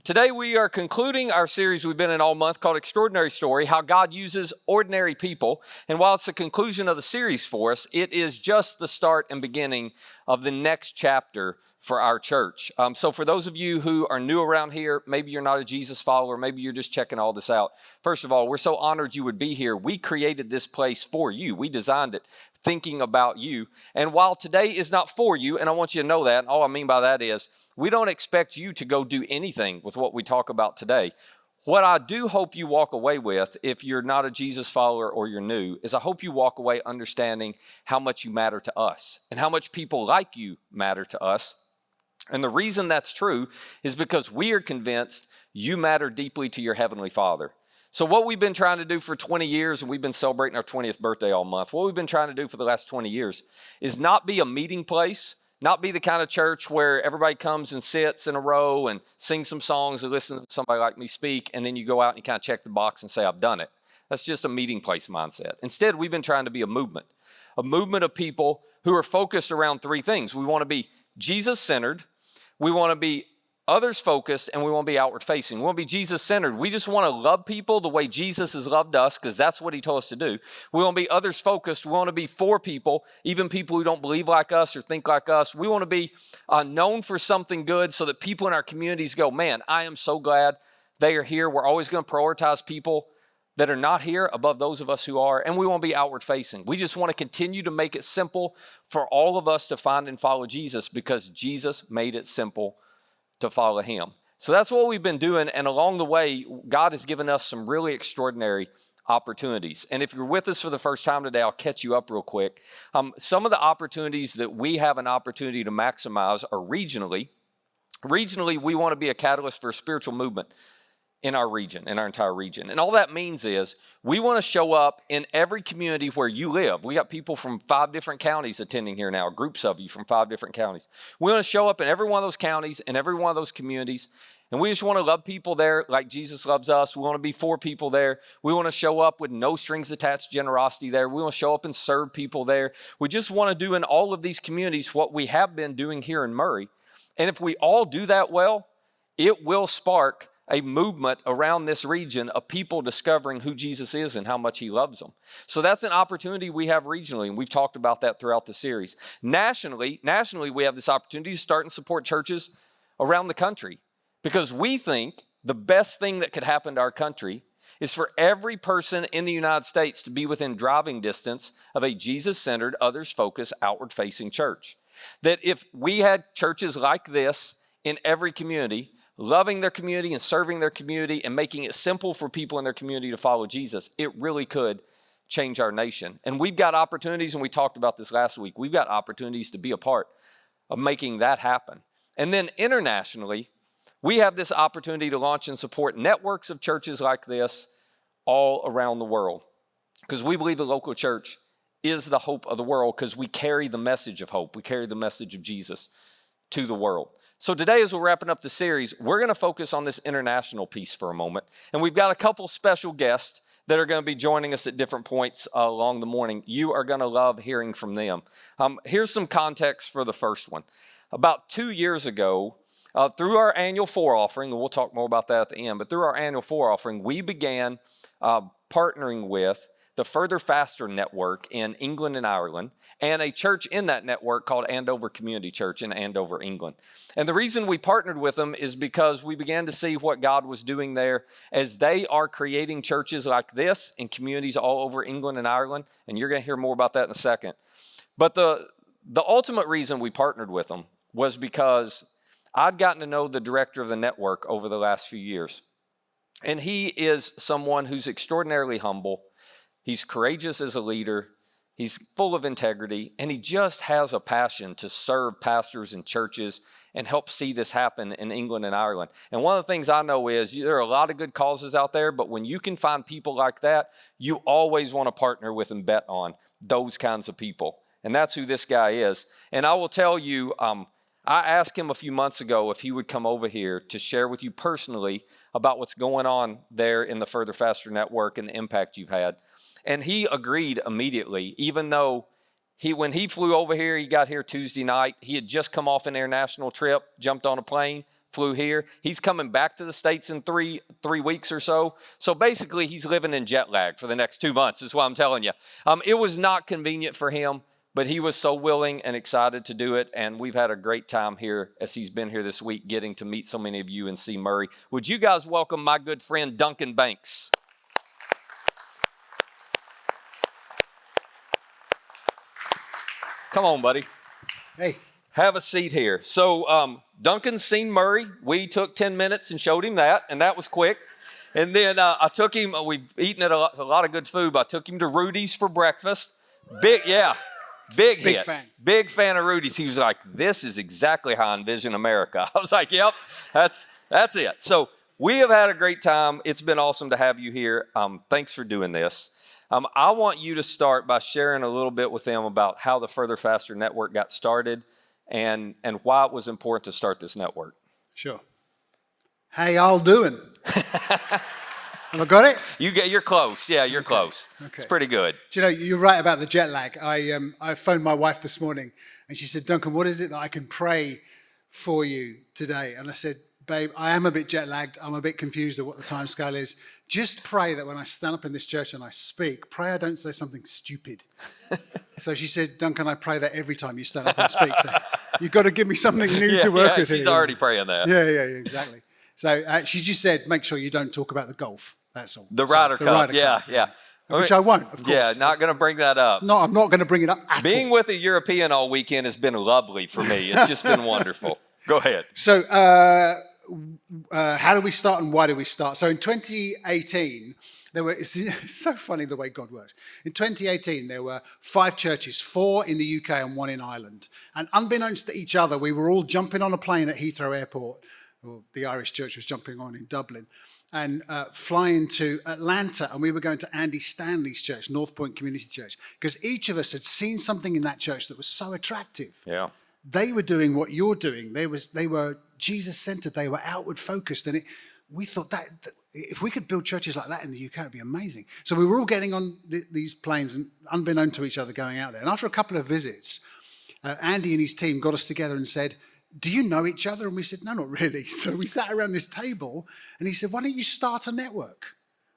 Today we are concluding our series we've been in all month called Extraordinary Story, how God uses ordinary people. And while it's the conclusion of the series for us, it is just the start and beginning of the next chapter for our church. So for those of you who are new around here, maybe you're not a Jesus follower, maybe you're just checking all this out. First of all, we're so honored you would be here. We created this place for you. We designed it thinking about you. And while today is not for you, and I want you to know that, and all I mean by that is we don't expect you to go do anything with what we talk about today. What I do hope you walk away with, if you're not a Jesus follower or you're new, is I hope you walk away understanding how much you matter to us and how much people like you matter to us. And the reason that's true is because we are convinced you matter deeply to your Heavenly Father. So what we've been trying to do for 20 years, and we've been celebrating our 20th birthday all month, what we've been trying to do for the last 20 years is not be a meeting place, not be the kind of church where everybody comes and sits in a row and sings some songs and listen to somebody like me speak, and then you go out and you kind of check the box and say, I've done it. That's just a meeting place mindset. Instead, we've been trying to be a movement of people who are focused around three things. We want to be Jesus-centered, we want to be others-focused, and we want to be outward-facing. We want to be Jesus-centered. We just want to love people the way Jesus has loved us, because that's what he told us to do. We want to be others-focused. We want to be for people, even people who don't believe like us or think like us. We want to be known for something good so that people in our communities go, man, I am so glad they are here. We're always going to prioritize people that are not here above those of us who are, and we want to be outward-facing. We just want to continue to make it simple for all of us to find and follow Jesus, because Jesus made it simple to follow him. So that's what we've been doing, and along the way, God has given us some really extraordinary opportunities. And if you're with us for the first time today, I'll catch you up real quick. Some of the opportunities that we have an opportunity to maximize are regionally. Regionally, we want to be a catalyst for a spiritual movement in our region, in our entire region. And all that means is we want to show up in every community where you live. We got people from 5 different counties attending here now, groups of you from 5 different counties. We want to show up in every one of those counties and every one of those communities. And we just want to love people there like Jesus loves us. We want to be for people there. We want to show up with no strings attached generosity there. We want to show up and serve people there. We just want to do in all of these communities what we have been doing here in Murray. And if we all do that well, it will spark a movement around this region of people discovering who Jesus is and how much he loves them. So that's an opportunity we have regionally, and we've talked about that throughout the series. Nationally, we have this opportunity to start and support churches around the country, because we think the best thing that could happen to our country is for every person in the United States to be within driving distance of a Jesus-centered, others-focused, outward-facing church. That if we had churches like this in every community, loving their community and serving their community and making it simple for people in their community to follow Jesus, it really could change our nation. And we've got opportunities, and we talked about this last week, we've got opportunities to be a part of making that happen. And then internationally, we have this opportunity to launch and support networks of churches like this all around the world, because we believe the local church is the hope of the world, because we carry the message of hope. We carry the message of Jesus to the world. So today, as we're wrapping up the series, we're going to focus on this international piece for a moment. And we've got a couple special guests that are going to be joining us at different points along the morning. You are going to love hearing from them. Here's some context for the first one. About 2 years ago, through our annual 4 offering, and we'll talk more about that at the end, but through our annual 4 offering, we began partnering with the Further Faster Network in England and Ireland, and a church in that network called Andover Community Church in Andover, England. And the reason we partnered with them is because we began to see what God was doing there as they are creating churches like this in communities all over England and Ireland, and you're going to hear more about that in a second. But the ultimate reason we partnered with them was because I'd gotten to know the director of the network over the last few years. And he is someone who's extraordinarily humble. He's courageous as a leader. He's full of integrity, and he just has a passion to serve pastors and churches and help see this happen in England and Ireland. And one of the things I know is there are a lot of good causes out there, but when you can find people like that, you always want to partner with and bet on those kinds of people. And that's who this guy is. And I will tell you, I asked him a few months ago if he would come over here to share with you personally about what's going on there in the Further Faster Network and the impact you've had. And he agreed immediately, even though when he flew over here, he got here Tuesday night. He had just come off an international trip, jumped on a plane, flew here. He's coming back to the States in three weeks or so. So basically, he's living in jet lag for the next 2 months, is what I'm telling you. It was not convenient for him, but he was so willing and excited to do it. And we've had a great time here as he's been here this week, getting to meet so many of you and see Murray. Would you guys welcome my good friend, Duncan Banks? Come on, buddy. Hey. Have a seat here. So Duncan's seen Murray. We took 10 minutes and showed him that, and that was quick. And then I took him, we've eaten at a lot of good food, but I took him to Rudy's for breakfast. Big hit. Fan. Big fan of Rudy's. He was like, this is exactly how I envision America. I was like, yep, that's it. So we have had a great time. It's been awesome to have you here. Thanks for doing this. I want you to start by sharing a little bit with them about how the Further Faster Network got started and why it was important to start this network. Sure. How y'all doing? Have I got it? You're close. Yeah, you're close. Okay. It's pretty good. Do you know, you're right about the jet lag. I phoned my wife this morning and she said, Duncan, what is it that I can pray for you today? And I said, babe, I am a bit jet lagged. I'm a bit confused at what the time scale is. Just pray that when I stand up in this church and I speak, pray I don't say something stupid. So she said, Duncan, I pray that every time you stand up and speak. So you've got to give me something new to work with. She's already praying that. Yeah, exactly. So she just said, make sure you don't talk about the golf. That's all. The Ryder Cup. Yeah. Which I won't, of course. Yeah, not going to bring that up. No, I'm not going to bring it up at all. Being with a European all weekend has been lovely for me. It's just been wonderful. Go ahead. So how do we start and why do we start? So in 2018, it's so funny the way God works. In 2018, there were 5 churches, 4 in the UK and 1 in Ireland. And unbeknownst to each other, we were all jumping on a plane at Heathrow Airport, or the Irish church was jumping on in Dublin, and flying to Atlanta. And we were going to Andy Stanley's church, North Point Community Church, because each of us had seen something in that church that was so attractive. Yeah. They were doing what you're doing. They were Jesus-centered. They were outward-focused. And we thought that if we could build churches like that in the UK, it would be amazing. So we were all getting on these planes and unbeknown to each other going out there. And after a couple of visits, Andy and his team got us together and said, do you know each other? And we said, no, not really. So we sat around this table and he said, why don't you start a network?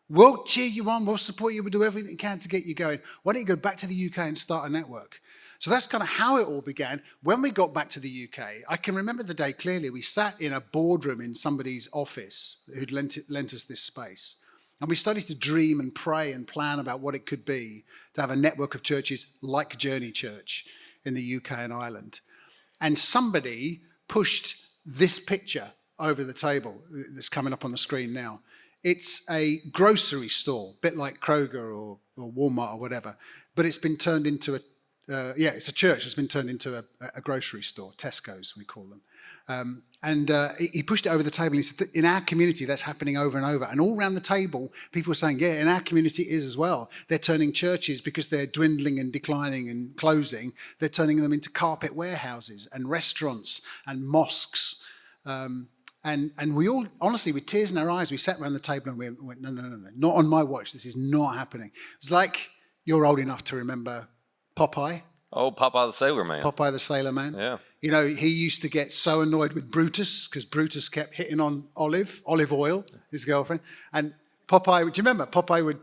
We'll cheer you on. We'll support you. We'll do everything we can to get you going. Why don't you go back to the UK and start a network? So that's kind of how it all began. When we got back to the UK, I can remember the day clearly. We sat in a boardroom in somebody's office who'd lent us this space. And we started to dream and pray and plan about what it could be to have a network of churches like Journey Church in the UK and Ireland. And somebody pushed this picture over the table that's coming up on the screen now. It's a grocery store, a bit like Kroger or Walmart or whatever, but it's been turned into it's a church that's been turned into a grocery store, Tesco's we call them. He pushed it over the table and he said, in our community that's happening over and over. And all around the table, people were saying, yeah, in our community it is as well. They're turning churches because they're dwindling and declining and closing. They're turning them into carpet warehouses and restaurants and mosques. And we all, honestly, with tears in our eyes, we sat around the table and we went, no, not on my watch. This is not happening. It's like you're old enough to remember Popeye. Oh, Popeye the Sailor Man. Popeye the Sailor Man. Yeah. You know, he used to get so annoyed with Brutus because Brutus kept hitting on Olive Oil, his girlfriend. And Popeye, do you remember? Popeye would,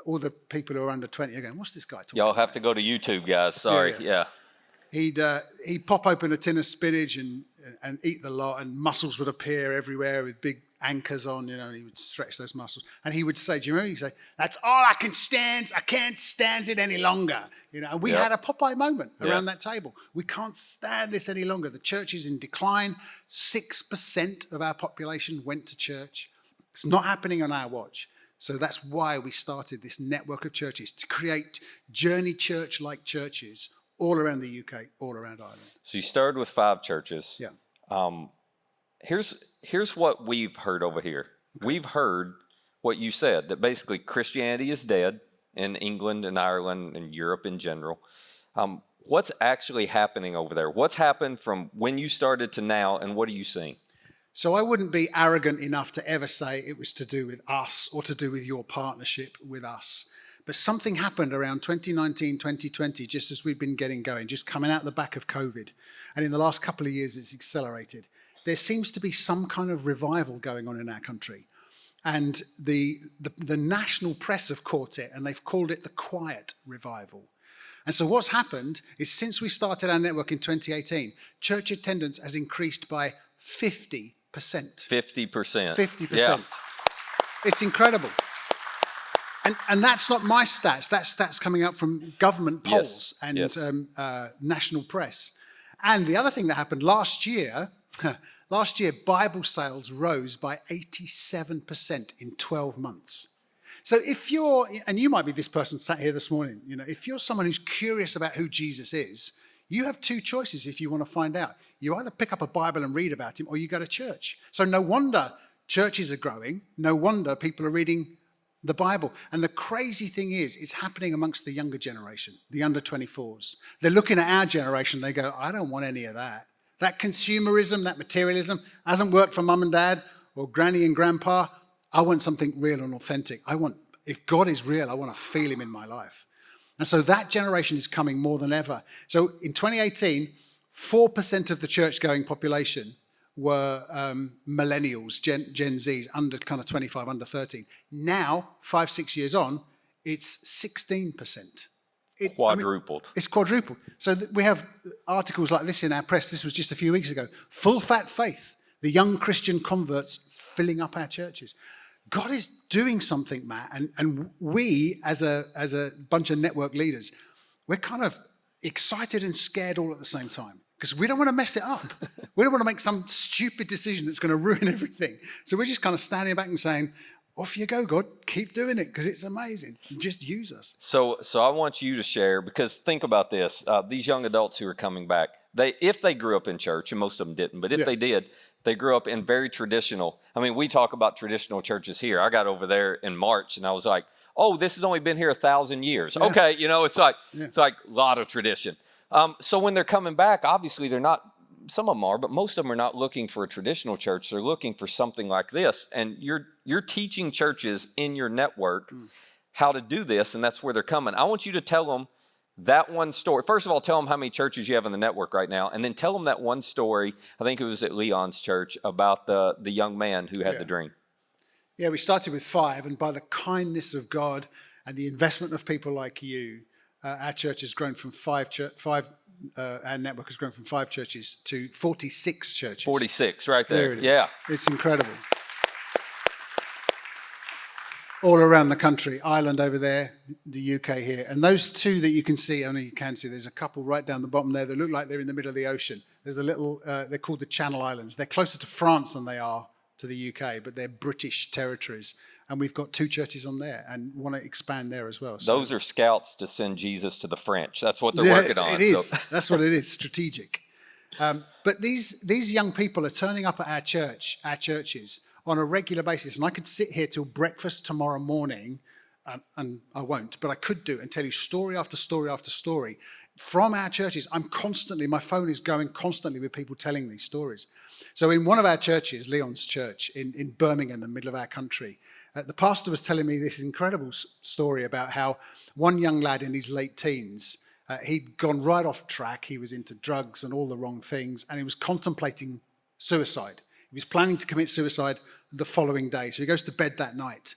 all the people who are under 20 are going, what's this guy talking Y'all about? have to go to YouTube, guys. Sorry. Yeah. He'd pop open a tin of spinach and eat the lot, and muscles would appear everywhere with big anchors on, you know, and he would stretch those muscles. And he would say, do you remember? He'd say, that's all I can stand. I can't stand it any longer. You know, and we had a Popeye moment around that table. We can't stand this any longer. The church is in decline. 6% of our population went to church. It's not happening on our watch. So that's why we started this network of churches, to create Journey Church-like churches all around the UK, all around Ireland. So you started with 5 churches. Yeah. Here's what we've heard over here. Okay. We've heard what you said, that basically Christianity is dead in England and Ireland and Europe in general. What's actually happening over there? What's happened from when you started to now, and what are you seeing? So I wouldn't be arrogant enough to ever say it was to do with us or to do with your partnership with us. But something happened around 2019, 2020, just as we've been getting going, just coming out the back of COVID. And in the last couple of years, it's accelerated. there seems to be some kind of revival going on in our country. And the national press have caught it, and they've called it the quiet revival. And so what's happened is since we started our network in 2018, church attendance has increased by 50%. 50%. 50%. Yeah. It's incredible. And that's not my stats. That's stats coming out from government polls and national press. And the other thing that happened last year, Bible sales rose by 87% in 12 months. So if you're, and you might be this person sat here this morning, if you're someone who's curious about who Jesus is, you have two choices if you want to find out. You either pick up a Bible and read about him, or you go to church. So no wonder churches are growing. No wonder people are reading the Bible. And the crazy thing is, it's happening amongst the younger generation, the under 24s. They're looking at our generation, they go, I don't want any of that. That consumerism, that materialism hasn't worked for mum and dad or granny and grandpa. I want something real and authentic. If God is real, I want to feel him in my life. And so that generation is coming more than ever. So in 2018, 4% of the church-going population were millennials, Gen Zs, under kind of 25, under 13. Now, 5-6 years on, it's 16%. Quadrupled. It's quadrupled. So we have articles like this in our press. This was just a few weeks ago. Full fat faith, the young Christian converts filling up our churches. God is doing something, Matt, and we, as a bunch of network leaders, we're kind of excited and scared all at the same time. Because we don't want to mess it up. We don't want to make some stupid decision that's going to ruin everything. So we're just kind of standing back and saying, off you go, God. Keep doing it because it's amazing. Just use us. So I want you to share, because think about this. These young adults who are coming back, if they grew up in church, and most of them didn't, but if they did, they grew up in very traditional. I mean, we talk about traditional churches here. I got over there in March and I was like, oh, this has only been here 1,000 years. Yeah. Okay, it's like a lot of tradition. So when they're coming back, obviously they're not, some of them are, but most of them are not looking for a traditional church. They're looking for something like this. And you're teaching churches in your network how to do this, and that's where they're coming. I want you to tell them that one story. First of all, tell them how many churches you have in the network right now, and then tell them that one story, I think it was at Leon's church, about the young man who had the dream. Yeah, we started with 5, and by the kindness of God and the investment of people like you, our church has grown from our network has grown from 5 churches to 46 churches. 46, right there. There it is. Yeah. It's incredible. All around the country, Ireland over there, the UK here. And those two that you can see, only you can see, there's a couple right down the bottom there that look like they're in the middle of the ocean. There's a little, they're called the Channel Islands. They're closer to France than they are to the UK, but they're British territories. And we've got 2 churches on there and want to expand there as well. So those are scouts to send Jesus to the French. That's what they're working on. It is. So. That's what it is, strategic. But these young people are turning up at our churches on a regular basis. And I could sit here till breakfast tomorrow morning, and I won't, but I could do and tell you story after story after story. From our churches, my phone is going constantly with people telling these stories. So in one of our churches, Leon's church in Birmingham, the middle of our country, the pastor was telling me this incredible story about how one young lad in his late teens, he'd gone right off track. He was into drugs and all the wrong things, and he was contemplating suicide. He was planning to commit suicide the following day. So he goes to bed that night.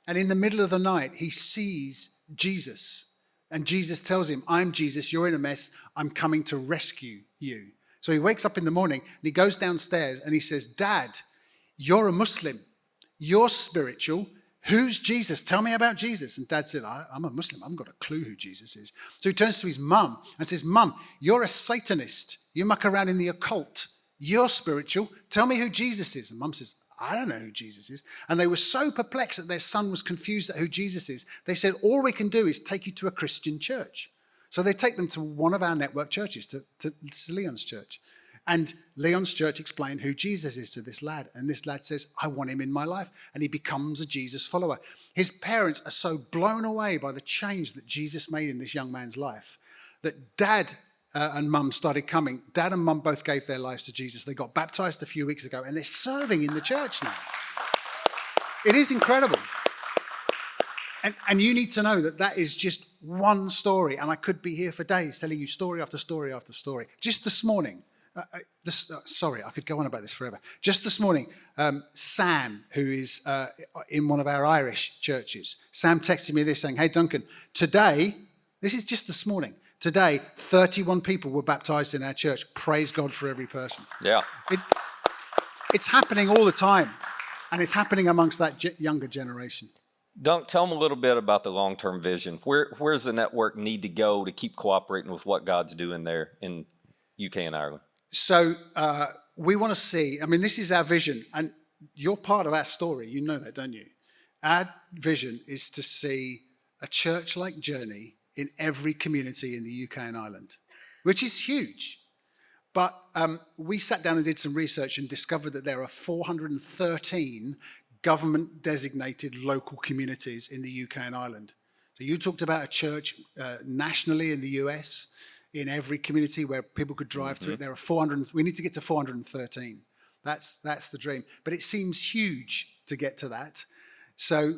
And in the middle of the night, he sees Jesus. And Jesus tells him, I'm Jesus, you're in a mess, I'm coming to rescue you. So he wakes up in the morning and he goes downstairs and he says, Dad, you're a Muslim. You're spiritual. Who's Jesus? Tell me about Jesus. And Dad said, I'm a Muslim. I haven't got a clue who Jesus is. So he turns to his mum and says, Mum, you're a Satanist. You muck around in the occult. You're spiritual. Tell me who Jesus is. And Mum says, I don't know who Jesus is. And they were so perplexed that their son was confused at who Jesus is. They said, all we can do is take you to a Christian church. So they take them to one of our network churches, to Leon's church. And Leon's church explained who Jesus is to this lad. And this lad says, I want him in my life. And he becomes a Jesus follower. His parents are so blown away by the change that Jesus made in this young man's life that Dad and Mum started coming. Dad and Mum both gave their lives to Jesus. They got baptized a few weeks ago and they're serving in the church now. It is incredible. And you need to know that is just one story. And I could be here for days telling you story after story after story. Just this morning, Sorry, I could go on about this forever. Just this morning, Sam, who is in one of our Irish churches, Sam texted me this saying, "Hey Duncan, today, this is just this morning, today 31 people were baptized in our church. Praise God for every person." Yeah. It's happening all the time, and it's happening amongst that younger generation. Dunk, tell them a little bit about the long-term vision. Where's the network need to go to keep cooperating with what God's doing there in UK and Ireland? So we want to see, I mean, this is our vision, and you're part of our story. You know that, don't you? Our vision is to see a church-like journey in every community in the UK and Ireland, which is huge. But we sat down and did some research and discovered that there are 413 government-designated local communities in the UK and Ireland. So you talked about a church nationally in the US, in every community where people could drive to it. There are 400. We need to get to 413. That's the dream. But it seems huge to get to that. So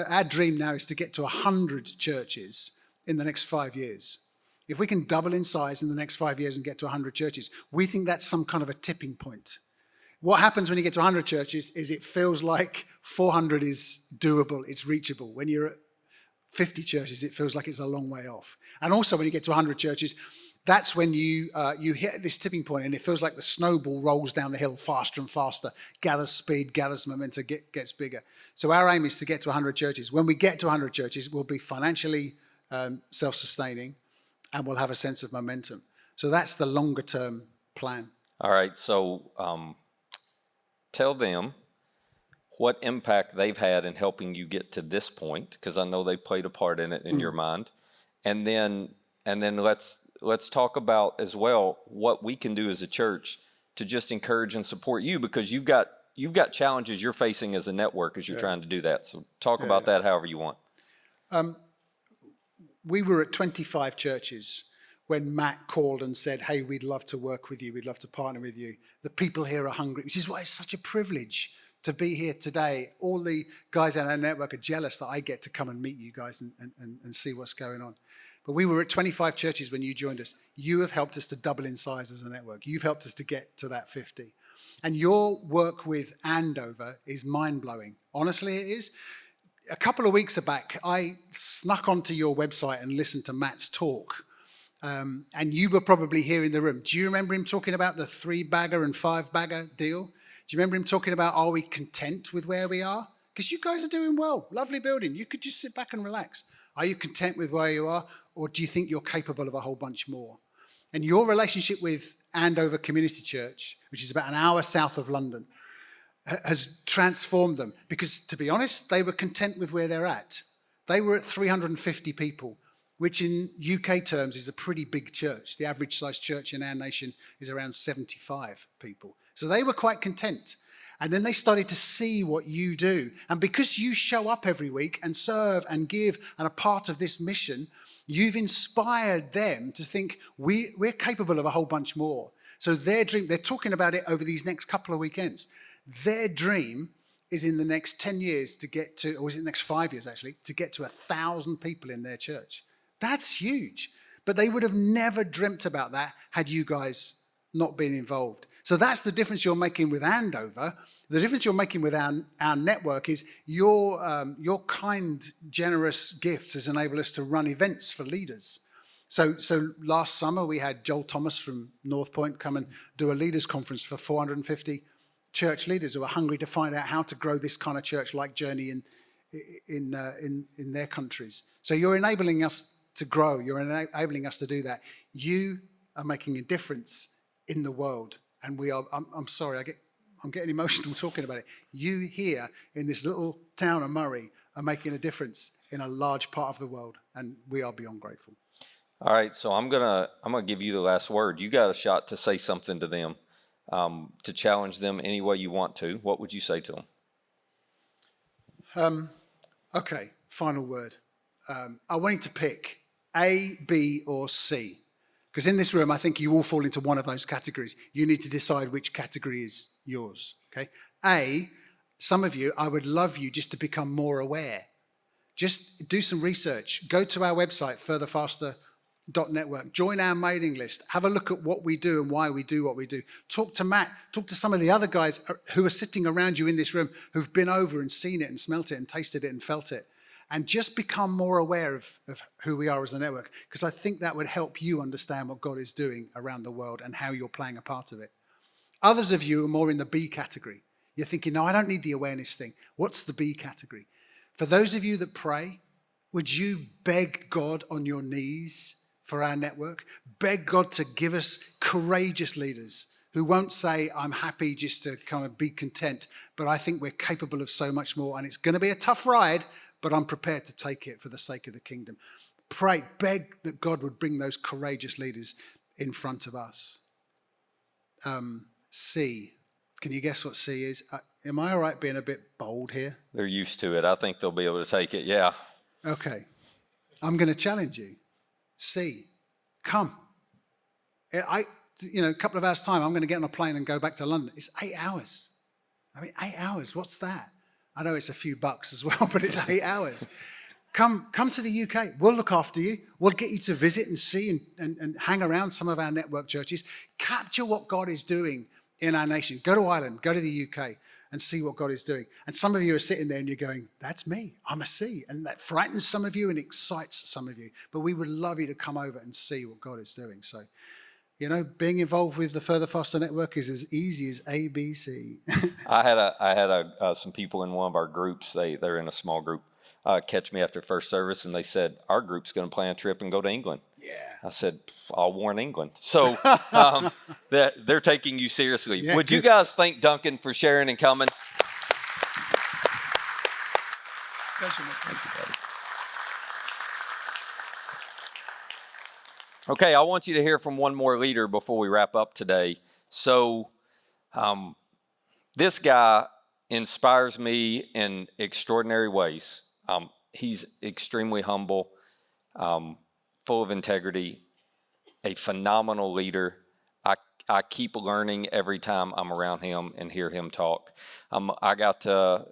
our dream now is to get to 100 churches in the next 5 years. If we can double in size in the next 5 years and get to 100 churches, we think that's some kind of a tipping point. What happens when you get to 100 churches is it feels like 400 is doable, it's reachable. When you're at 50 churches, it feels like it's a long way off. And also when you get to 100 churches, that's when you hit this tipping point and it feels like the snowball rolls down the hill faster and faster, gathers speed, gathers momentum, gets bigger. So our aim is to get to 100 churches. When we get to 100 churches, we'll be financially self-sustaining, and we'll have a sense of momentum. So that's the longer term plan. All right, so tell them what impact they've had in helping you get to this point, because I know they played a part in it in your mind. And then let's talk about as well what we can do as a church to just encourage and support you, because you've got challenges you're facing as a network as you're trying to do that. So talk about that however you want. We were at 25 churches when Matt called and said, "Hey, we'd love to work with you. We'd love to partner with you. The people here are hungry," which is why it's such a privilege to be here today. All the guys in our network are jealous that I get to come and meet you guys and see what's going on. But we were at 25 churches when you joined us. You have helped us to double in size as a network. You've helped us to get to that 50. And your work with Andover is mind-blowing. Honestly, it is. A couple of weeks back, I snuck onto your website and listened to Matt's talk. And you were probably here in the room. Do you remember him talking about the 3-bagger and 5-bagger deal? Do you remember him talking about, are we content with where we are? Because you guys are doing well. Lovely building. You could just sit back and relax. Are you content with where you are? Or do you think you're capable of a whole bunch more? And your relationship with Andover Community Church, which is about an hour south of London, has transformed them, because to be honest, they were content with where they're at. They were at 350 people, which in UK terms is a pretty big church. The average size church in our nation is around 75 people. So they were quite content. And then they started to see what you do. And because you show up every week and serve and give and are part of this mission, you've inspired them to think we're capable of a whole bunch more. So their dream, they're talking about it over these next couple of weekends. Their dream is in the next 10 years to get to, or is it the next 5 years actually, to get to 1,000 people in their church. That's huge. But they would have never dreamt about that had you guys not been involved. So that's the difference you're making with Andover. The difference you're making with our network is your kind, generous gifts has enabled us to run events for leaders. So last summer we had Joel Thomas from North Point come and do a leaders conference for 450 church leaders who are hungry to find out how to grow this kind of church-like journey in their countries. So you're enabling us to grow. You're enabling us to do that. You are making a difference in the world. And we are, I'm sorry, I'm getting emotional talking about it. You here in this little town of Murray are making a difference in a large part of the world. And we are beyond grateful. All right, so I'm gonna give you the last word. You got a shot to say something to them, to challenge them any way you want to. What would you say to them? Okay, final word. I want you to pick A, B, or C. Because in this room, I think you all fall into one of those categories. You need to decide which category is yours, okay? A, some of you, I would love you just to become more aware. Just do some research. Go to our website, Network. Join our mailing list. Have a look at what we do and why we do what we do. Talk to Matt. Talk to some of the other guys who are sitting around you in this room who've been over and seen it and smelt it and tasted it and felt it. And just become more aware of who we are as a network, because I think that would help you understand what God is doing around the world and how you're playing a part of it. Others of you are more in the B category. You're thinking, no, I don't need the awareness thing. What's the B category? For those of you that pray, would you beg God on your knees for our network? Beg God to give us courageous leaders who won't say, I'm happy just to kind of be content, but I think we're capable of so much more, and it's going to be a tough ride, but I'm prepared to take it for the sake of the kingdom. Pray, beg that God would bring those courageous leaders in front of us. C. Can you guess what C is? Am I all right being a bit bold here? They're used to it. I think they'll be able to take it, yeah. Okay. I'm going to challenge you. C. Come. A couple of hours' time, I'm going to get on a plane and go back to London. It's 8 hours. 8 hours, what's that? I know it's a few bucks as well, but it's 8 hours. Come to the UK. We'll look after you. We'll get you to visit and see and hang around some of our network churches. Capture what God is doing in our nation. Go to Ireland, go to the UK and see what God is doing. And some of you are sitting there and you're going, that's me. I'm a C. And that frightens some of you and excites some of you. But we would love you to come over and see what God is doing. So, being involved with the Further Faster Network is as easy as ABC. I had some people in one of our groups. They're in a small group. Catch me after first service, and they said our group's going to plan a trip and go to England. Yeah. I said, I'll warn England. So they're taking you seriously. Yeah, Would you guys thank Duncan for sharing and coming? Thank you, buddy. Okay, I want you to hear from one more leader before we wrap up today. So this guy inspires me in extraordinary ways. He's extremely humble, full of integrity, a phenomenal leader. I keep learning every time I'm around him and hear him talk. I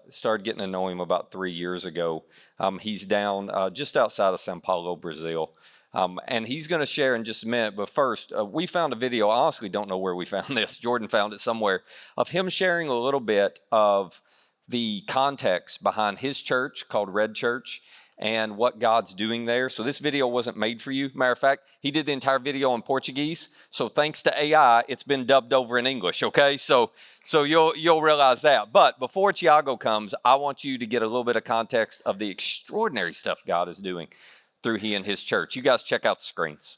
started getting to know him about 3 years ago. He's down just outside of Sao Paulo, Brazil. And he's going to share in just a minute. But first, we found a video. I honestly don't know where we found this. Jordan found it somewhere, of him sharing a little bit of the context behind his church called Red Church and what God's doing there. So this video wasn't made for you. Matter of fact, he did the entire video in Portuguese. So thanks to AI, it's been dubbed over in English, okay? So you'll realize that. But before Thiago comes, I want you to get a little bit of context of the extraordinary stuff God is doing through he and his church. You guys check out the screens.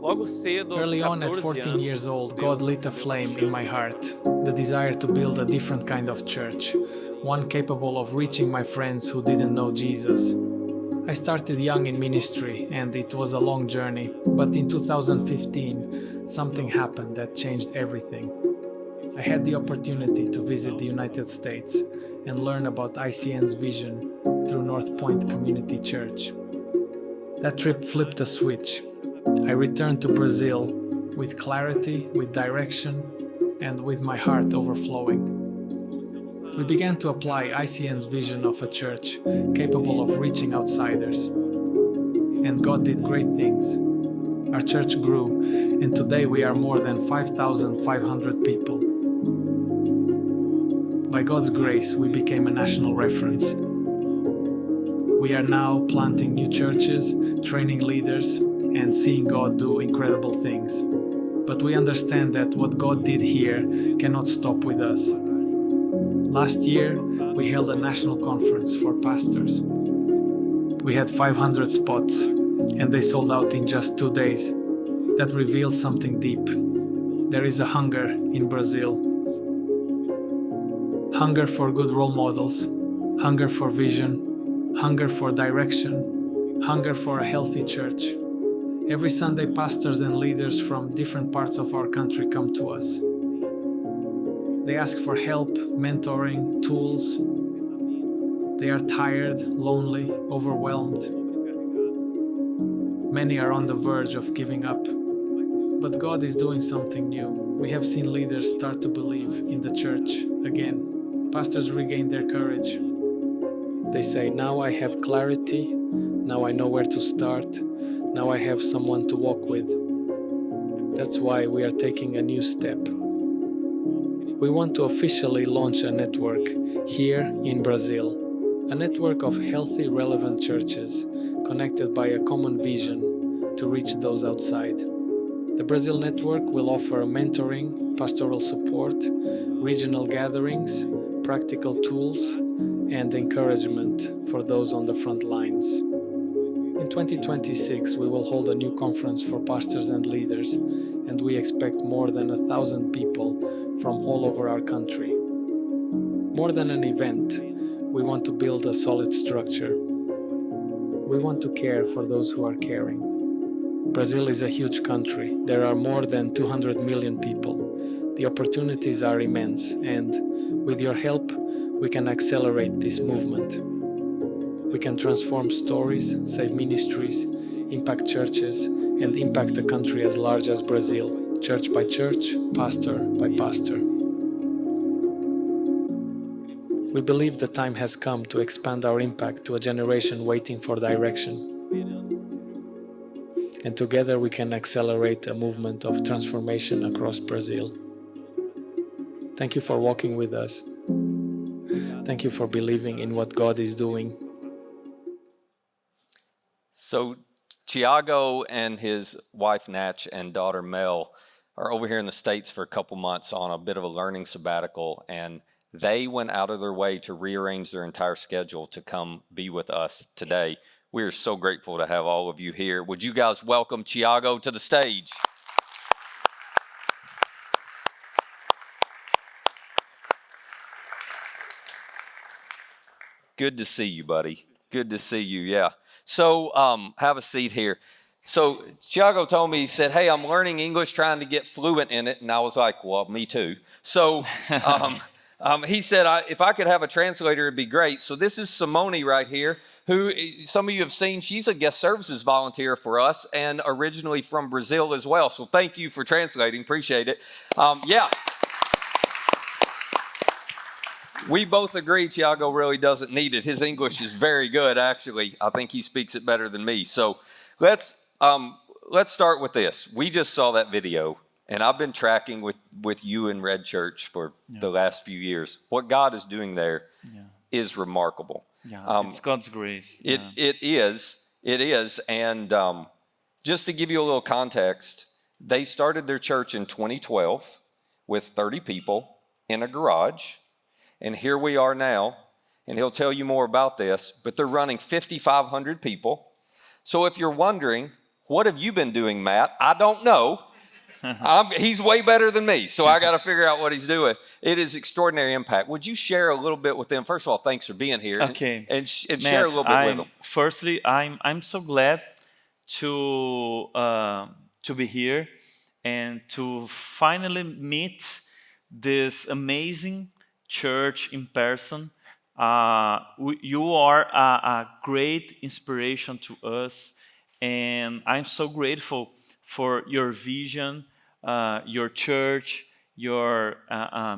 Early on at 14 years old, God lit a flame in my heart, the desire to build a different kind of church, one capable of reaching my friends who didn't know Jesus. I started young in ministry and it was a long journey, but in 2015, something happened that changed everything. I had the opportunity to visit the United States and learn about ICN's vision through North Point Community Church. That trip flipped a switch. I returned to Brazil with clarity, with direction, and with my heart overflowing. We began to apply ICN's vision of a church capable of reaching outsiders. And God did great things. Our church grew, and today we are more than 5,500 people. By God's grace, we became a national reference. We are now planting new churches, training leaders, and seeing God do incredible things. But we understand that what God did here cannot stop with us. Last year, we held a national conference for pastors. We had 500 spots, and they sold out in just 2 days. That revealed something deep. There is a hunger in Brazil. Hunger for good role models, hunger for vision, hunger for direction, hunger for a healthy church. Every Sunday, pastors and leaders from different parts of our country come to us. They ask for help, mentoring, tools. They are tired, lonely, overwhelmed. Many are on the verge of giving up. But God is doing something new. We have seen leaders start to believe in the church again. Pastors regain their courage. They say, now I have clarity, Now I know where to start. Now I have someone to walk with. That's why we are taking a new step. We want to officially launch a network here in Brazil. A network of healthy, relevant churches connected by a common vision to reach those outside. The Brazil Network will offer mentoring, pastoral support, regional gatherings, practical tools, and encouragement for those on the front lines. In 2026, we will hold a new conference for pastors and leaders, and we expect more than 1,000 people from all over our country. More than an event, we want to build a solid structure. We want to care for those who are caring. Brazil is a huge country. There are more than 200 million people. The opportunities are immense, and with your help, we can accelerate this movement. We can transform stories, save ministries, impact churches, and impact a country as large as Brazil, church by church, pastor by pastor. We believe the time has come to expand our impact to a generation waiting for direction. And together we can accelerate a movement of transformation across Brazil. Thank you for walking with us. Thank you for believing in what God is doing. So Tiago and his wife Natch and daughter Mel are over here in the States for a couple months on a bit of a learning sabbatical, and they went out of their way to rearrange their entire schedule to come be with us today. We are so grateful to have all of you here. Would you guys welcome Tiago to the stage? Good to see you, buddy. Good to see you, yeah. So have a seat here. So Tiago told me, he said, hey, I'm learning English, trying to get fluent in it. And I was like, well, me too. So he said, if I could have a translator, it'd be great. So this is Simone right here, who some of you have seen. She's a guest services volunteer for us and originally from Brazil as well. So thank you for translating. Appreciate it. Yeah. We both agree Tiago really doesn't need it. His English is very good, actually. I think he speaks it better than me. So let's start with this. We just saw that video, and I've been tracking with you in Red Church for the last few years. What God is doing there is remarkable. Yeah, it's God's grace. It is. And just to give you a little context, they started their church in 2012 with 30 people in a garage. And here we are now, and he'll tell you more about this, but they're running 5,500 people. So if you're wondering, what have you been doing, Matt? I don't know. He's way better than me, so I got to figure out what he's doing. It is extraordinary impact. Would you share a little bit with them? First of all, thanks for being here. Okay. And share a little bit with them. Firstly, I'm so glad to be here and to finally meet this amazing church in person. You are a great inspiration to us, and I'm so grateful for your vision, your church, your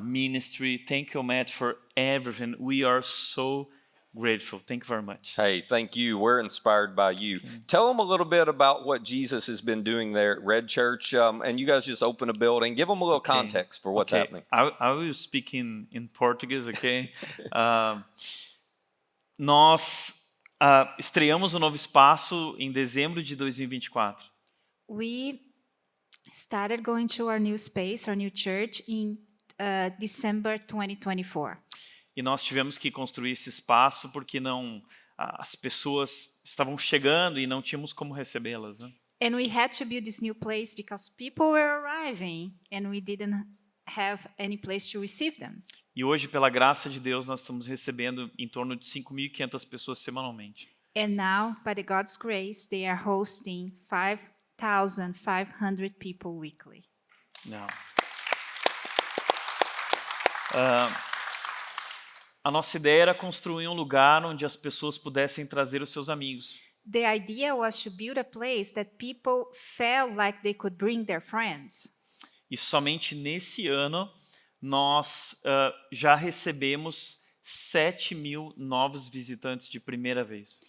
ministry. Thank you, Matt, for everything. We are so grateful. Thank you very much. Hey, thank you. We're inspired by you. Tell them a little bit about what Jesus has been doing there at Red Church, and you guys just opened a building. Give them a little context for what's happening. I will speak in Portuguese, okay? Nós estreamos um novo espaço em dezembro de 2024. We started going to our new space, our new church, in December 2024. E nós tivemos que construir esse espaço porque as pessoas estavam chegando e não tínhamos como recebê-las, né? And we had to build this new place because people were arriving and we didn't have any place to receive them. E hoje, pela graça de Deus, nós estamos recebendo em torno de 5.500 pessoas semanalmente. And now, by the God's grace, they are hosting 5,500 people weekly. Não. A nossa ideia era construir um lugar onde as pessoas pudessem trazer os seus amigos. The idea was to build a place that people felt like they could bring their friends. E somente nesse ano nós já recebemos 7.000 novos visitantes de primeira vez.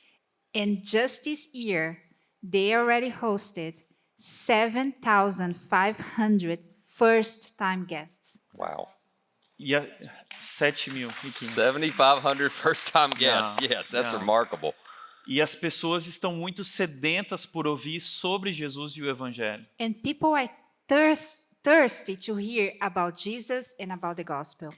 And just this year, they already hosted 7,500 first-time guests. Wow. E 7.500. 7,500 first-time guests. Yeah, Yes, that's yeah. remarkable. E as pessoas estão muito sedentas por ouvir sobre Jesus e o Evangelho. And people are thirsty to hear about Jesus and about the gospel.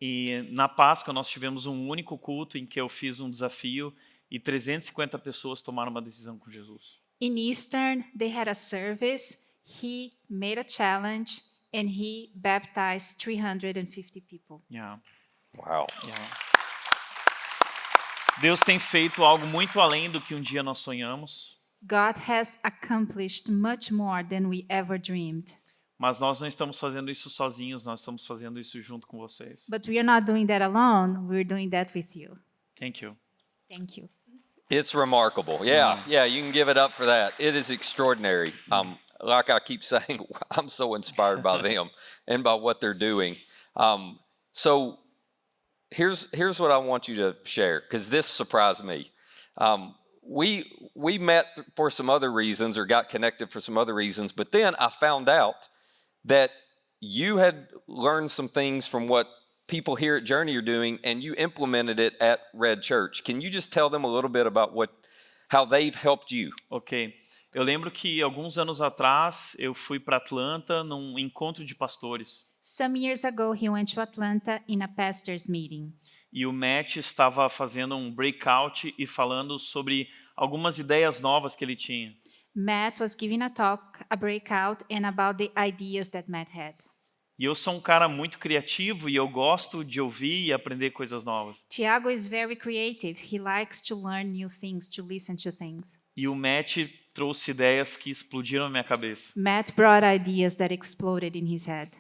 E na Páscoa nós tivemos um único culto em que eu fiz um desafio e 350 pessoas tomaram uma decisão com Jesus. In Eastern, they had a service. He made a challenge and he baptized 350 people. Yeah, Wow. yeah. Deus tem feito algo muito além do que um dia nós sonhamos, God has accomplished much more than we ever dreamed. mas nós não estamos fazendo isso sozinhos, nós estamos fazendo isso junto com vocês. But we are not doing that alone. We're doing that with you. Thank you. Thank you. It's remarkable. Yeah, you can give it up for that. It is extraordinary. Like I keep saying, I'm so inspired by them and by what they're doing. So here's what I want you to share, because this surprised me. We met for some other reasons or got connected for some other reasons, but then I found out that you had learned some things from what people here at Journey are doing, and you implemented it at Red Church. Can you just tell them a little bit about how they've helped you? Ok. Eu lembro que alguns anos atrás eu fui para Atlanta num encontro de pastores Some years ago, he went to Atlanta in a pastor's meeting. e o Matt estava fazendo um breakout e falando sobre algumas ideias novas que ele tinha. Matt was giving a talk, a breakout, and about the ideas that Matt had. E eu sou um cara muito criativo e eu gosto de ouvir e aprender coisas novas. Tiago is very creative. He likes to learn new things, to listen to things. E o Matt trouxe ideias que explodiram na minha cabeça. Matt brought ideas that exploded in his head.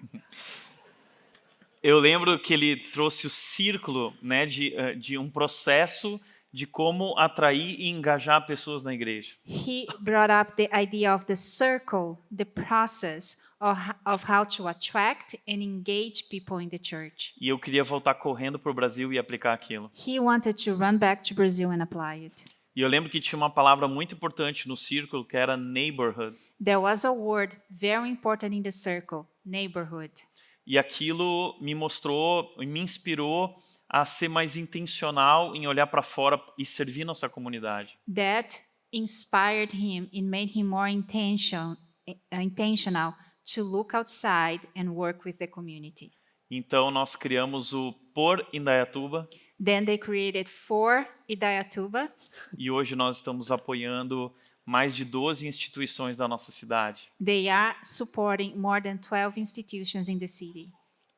Eu lembro que ele trouxe o círculo, né, de um processo de como atrair e engajar pessoas na igreja. He brought up the idea of the circle, the process of how to attract and engage people in the church. E eu queria voltar correndo para o Brasil e aplicar aquilo. He wanted to run back to Brazil and apply it. E eu lembro que tinha uma palavra muito importante no círculo que era neighborhood. There was a word very important in the circle, neighborhood. E aquilo me mostrou e me inspirou a ser mais intencional em olhar para fora e servir nossa comunidade. That inspired him and made him more intentional to look outside and work with the community. Então nós criamos o Por Indaiatuba Then they created For Idaiatuba, e hoje nós estamos apoiando mais de 12 instituições da nossa cidade. They are supporting more than 12 institutions in the city.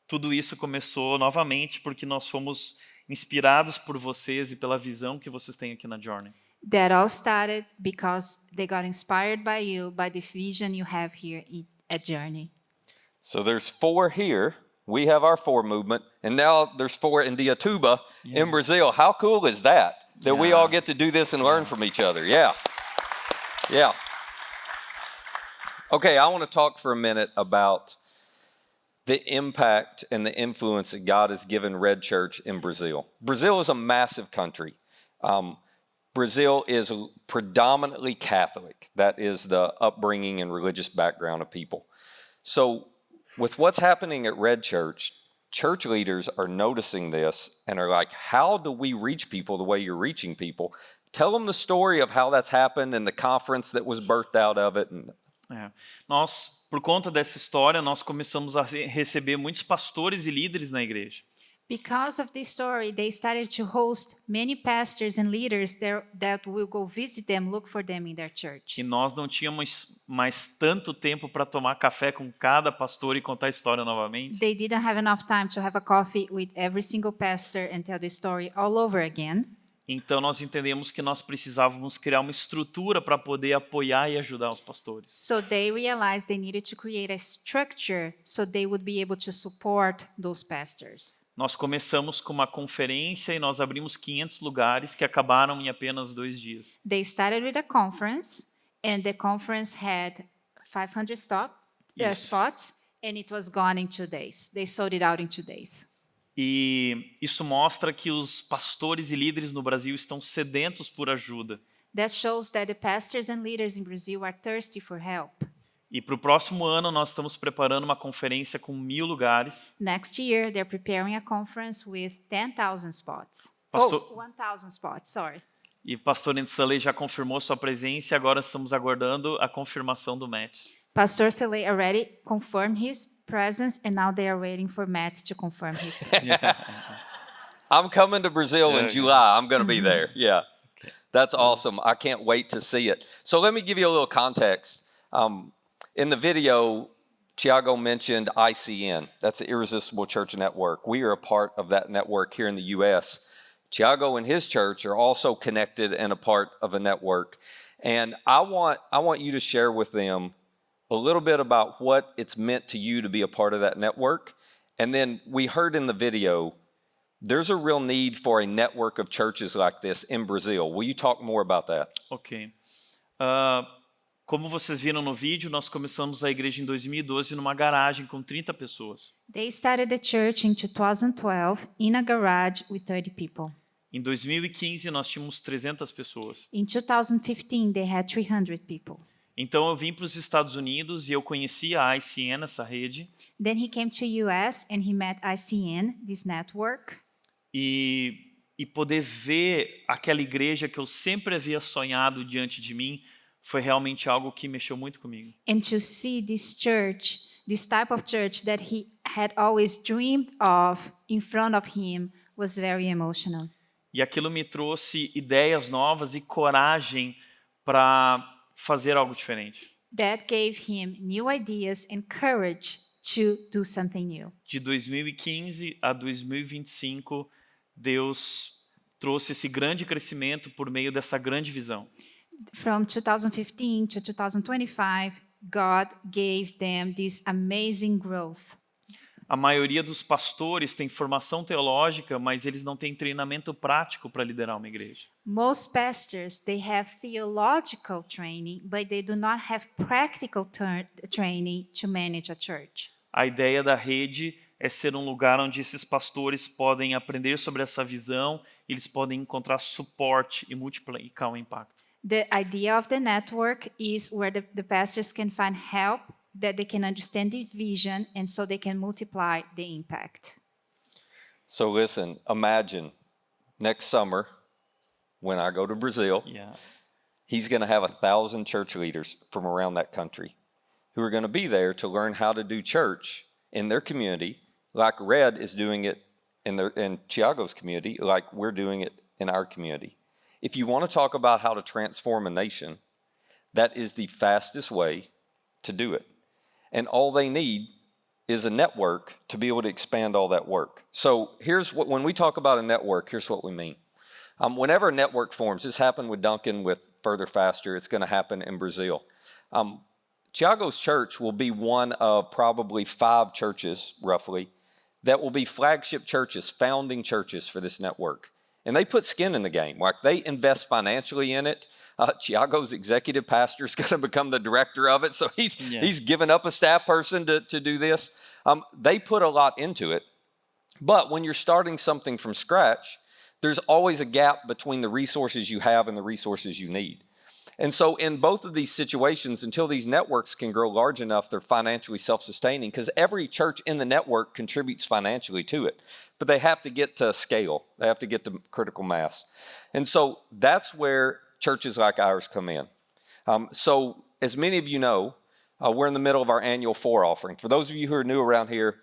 Tudo isso começou novamente porque nós fomos inspirados por vocês e pela visão que vocês têm aqui na Journey. That all started because they got inspired by you, by the vision you have here at Journey. So there's 4 here. We have our 4 movement, and now there's 4 in Diatuba in Brazil. How cool is that? That we all get to do this and learn from each other. Yeah. Yeah. Okay, I want to talk for a minute about the impact and the influence that God has given Red Church in Brazil. Brazil is a massive country. Brazil is predominantly Catholic. That is the upbringing and religious background of people. So with what's happening at Red Church, church leaders are noticing this and are like, how do we reach people the way you're reaching people? Tell them the story of how that's happened and the conference that was birthed out of it. Nós, por conta dessa história, nós começamos a receber muitos pastores e líderes na igreja. Because of this story, they started to host many pastors and leaders there that will go visit them, look for them in their church. E nós não tínhamos mais tanto tempo para tomar café com cada pastor e contar a história novamente. They didn't have enough time to have a coffee with every single pastor and tell the story all over again. Então nós entendemos que nós precisávamos criar uma estrutura para poder apoiar e ajudar os pastores. So they realized they needed to create a structure so they would be able to support those pastors. Nós começamos com uma conferência e nós abrimos 500 lugares que acabaram em apenas 2 dias. They started with a conference, and the conference had 500 spots, and it was gone in 2 days. They sold it out in 2 days. E isso mostra que os pastores e líderes no Brasil estão sedentos por ajuda. That shows that the pastors and leaders in Brazil are thirsty for help. E para o próximo ano, nós estamos preparando uma conferência com 1.000 lugares. Next year, they're preparing a conference with 10,000 spots. Pastor- 1,000 spots, sorry. E pastor Stanley já confirmou sua presença e agora estamos aguardando a confirmação do Matt. Pastor Sele already confirmed his presence, and now they are waiting for Matt to confirm his presence. I'm coming to Brazil in July. I'm going to be there. Yeah. That's awesome. I can't wait to see it. So let me give you a little context. In the video, Tiago mentioned ICN. That's the Irresistible Church Network. We are a part of that network here in the U.S. Tiago and his church are also connected and a part of a network. And I want you to share with them a little bit about what it's meant to you to be a part of that network. And then we heard in the video, there's a real need for a network of churches like this in Brazil. Will you talk more about that? Ok. Como vocês viram no vídeo, nós começamos a igreja em 2012 numa garagem com 30 pessoas. They started the church in 2012 in a garage with 30 people. Em 2015, nós tínhamos 300 pessoas. In 2015, they had 300 people. Então, eu vim para os Estados Unidos e eu conheci a ICN, essa rede. Then he came to US and he met ICN, this network. E poder ver aquela igreja que eu sempre havia sonhado diante de mim foi realmente algo que mexeu muito comigo. And to see this church, this type of church that he had always dreamed of in front of him was very emotional. E aquilo me trouxe ideias novas e coragem para fazer algo diferente. That gave him new ideas and courage to do something new. De 2015 a 2025, Deus trouxe esse grande crescimento por meio dessa grande visão. From 2015 to 2025, God gave them this amazing growth. A maioria dos pastores tem formação teológica, mas eles não têm treinamento prático para liderar uma igreja. Most pastors, they have theological training, but they do not have practical training to manage a church. A ideia da rede é ser um lugar onde esses pastores podem aprender sobre essa visão, eles podem encontrar suporte e multiplicar o impacto. The idea of the network is where the pastors can find help, that they can understand the vision, and so they can multiply the impact. So listen, imagine next summer when I go to Brazil, Yeah. he's going to have 1,000 church leaders from around that country who are going to be there to learn how to do church in their community like Red is doing it in Tiago's community, like we're doing it in our community. If you want to talk about how to transform a nation, that is the fastest way to do it. And all they need is a network to be able to expand all that work. So when we talk about a network, here's what we mean. Whenever a network forms, this happened with Duncan with Further Faster, it's going to happen in Brazil. Tiago's church will be one of probably 5 churches, roughly, that will be flagship churches, founding churches for this network. And they put skin in the game. Like they invest financially in it. Tiago's executive pastor is going to become the director of it. So he's given up a staff person to do this. They put a lot into it. But when you're starting something from scratch, there's always a gap between the resources you have and the resources you need. And so in both of these situations, until these networks can grow large enough, they're financially self-sustaining because every church in the network contributes financially to it. But they have to get to scale. They have to get to critical mass. And so that's where churches like ours come in. So as many of you know, we're in the middle of our annual 4 offering. For those of you who are new around here,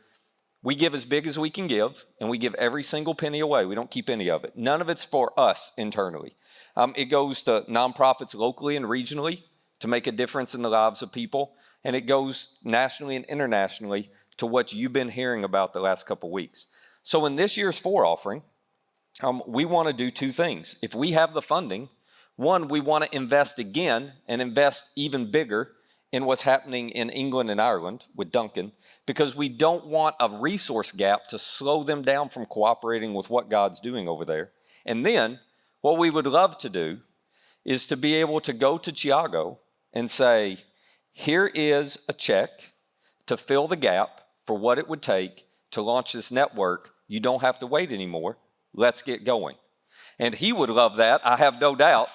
we give as big as we can give, and we give every single penny away. We don't keep any of it. None of it's for us internally. It goes to nonprofits locally and regionally to make a difference in the lives of people, and it goes nationally and internationally to what you've been hearing about the last couple weeks. So in this year's 4 offering, we want to do 2 things. If we have the funding, one, we want to invest again and invest even bigger in what's happening in England and Ireland with Duncan, because we don't want a resource gap to slow them down from cooperating with what God's doing over there. And then what we would love to do is to be able to go to Tiago and say, here is a check to fill the gap for what it would take to launch this network. You don't have to wait anymore. Let's get going. And he would love that, I have no doubt.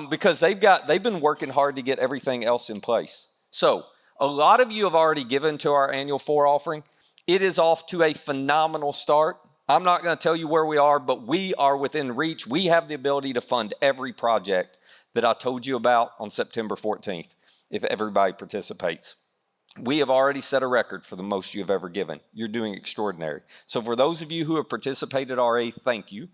because they've been working hard to get everything else in place. So a lot of you have already given to our annual 4 offering. It is off to a phenomenal start. I'm not going to tell you where we are, but we are within reach. We have the ability to fund every project that I told you about on September 14th, if everybody participates. We have already set a record for the most you have ever given. You're doing extraordinary. So for those of you who have participated already, thank you.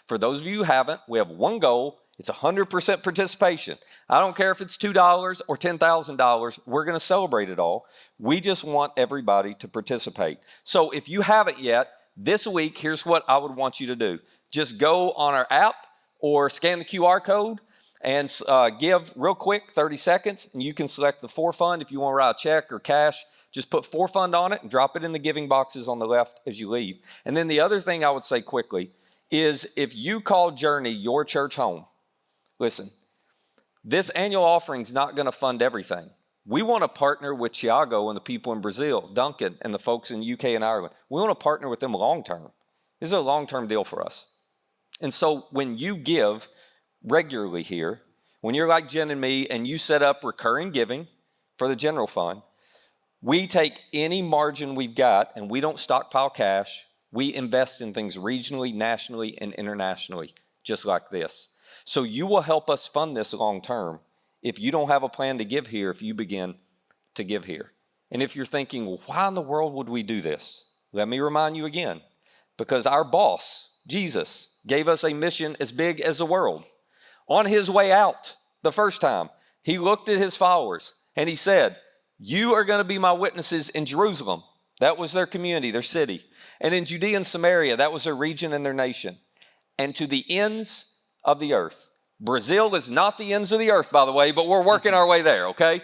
For those of you who haven't, we have one goal. It's 100% participation. I don't care if it's $2 or $10,000. We're going to celebrate it all. We just want everybody to participate. So if you haven't yet, this week, here's what I would want you to do. Just go on our app or scan the QR code and give real quick, 30 seconds, and you can select the For Fund. If you want to write a check or cash, just put For Fund on it and drop it in the giving boxes on the left as you leave. And then the other thing I would say quickly is if you call Journey your church home, listen, this annual offering is not going to fund everything. We want to partner with Thiago and the people in Brazil, Duncan and the folks in UK and Ireland. We want to partner with them long term. This is a long-term deal for us. And so when you give regularly here, when you're like Jen and me and you set up recurring giving for the general fund, we take any margin we've got and we don't stockpile cash. We invest in things regionally, nationally, and internationally, just like this. So you will help us fund this long term if you don't have a plan to give here, if you begin to give here. And if you're thinking, well, why in the world would we do this? Let me remind you again, because our boss, Jesus, gave us a mission as big as the world. On his way out the first time, he looked at his followers and he said, you are going to be my witnesses in Jerusalem. That was their community, their city. And in Judea and Samaria, that was their region and their nation. And to the ends of the earth. Brazil is not the ends of the earth, by the way, but we're working our way there, okay?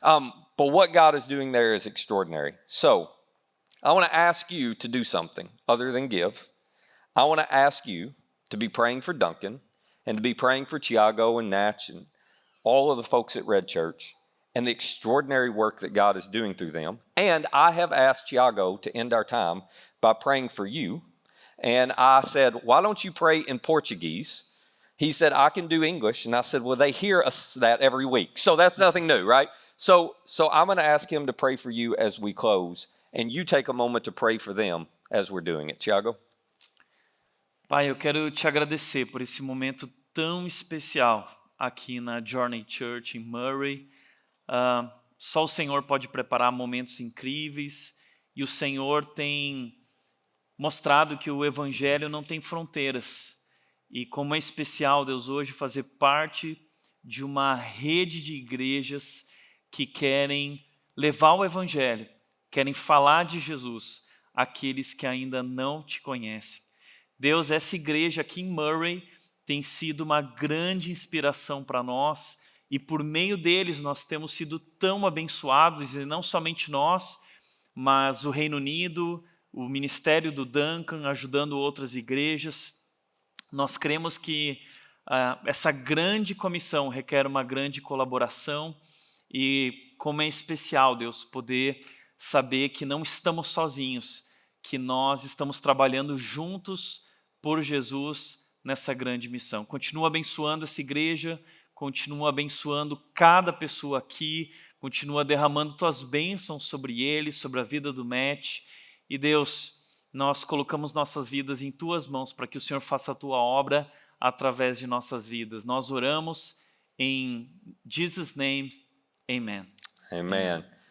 But what God is doing there is extraordinary. So I want to ask you to do something other than give. I want to ask you to be praying for Duncan and to be praying for Thiago and Natch and all of the folks at Red Church and the extraordinary work that God is doing through them. And I have asked Thiago to end our time by praying for you. And I said, why don't you pray in Portuguese? He said, I can do English. And I said, well, they hear us that every week. So that's nothing new, right? So I'm going to ask him to pray for you as we close. And you take a moment to pray for them as we're doing it. Thiago? Pai, eu quero te agradecer por esse momento tão especial aqui na Journey Church em Murray. Só o Senhor pode preparar momentos incríveis e o Senhor tem mostrado que o Evangelho não tem fronteiras. E como é especial, Deus, hoje fazer parte de uma rede de igrejas que querem levar o Evangelho, querem falar de Jesus àqueles que ainda não te conhecem. Deus, essa igreja aqui em Murray tem sido uma grande inspiração para nós e por meio deles nós temos sido tão abençoados, e não somente nós, mas o Reino Unido, o ministério do Duncan ajudando outras igrejas. Nós cremos que essa grande comissão requer uma grande colaboração e como é especial, Deus, poder saber que não estamos sozinhos, que nós estamos trabalhando juntos por Jesus nessa grande missão. Continua abençoando essa igreja, continua abençoando cada pessoa aqui, continua derramando tuas bênçãos sobre eles, sobre a vida do Matt. E Deus, nós colocamos nossas vidas em tuas mãos para que o Senhor faça a tua obra através de nossas vidas. Nós oramos em Jesus' name, amen. Amen.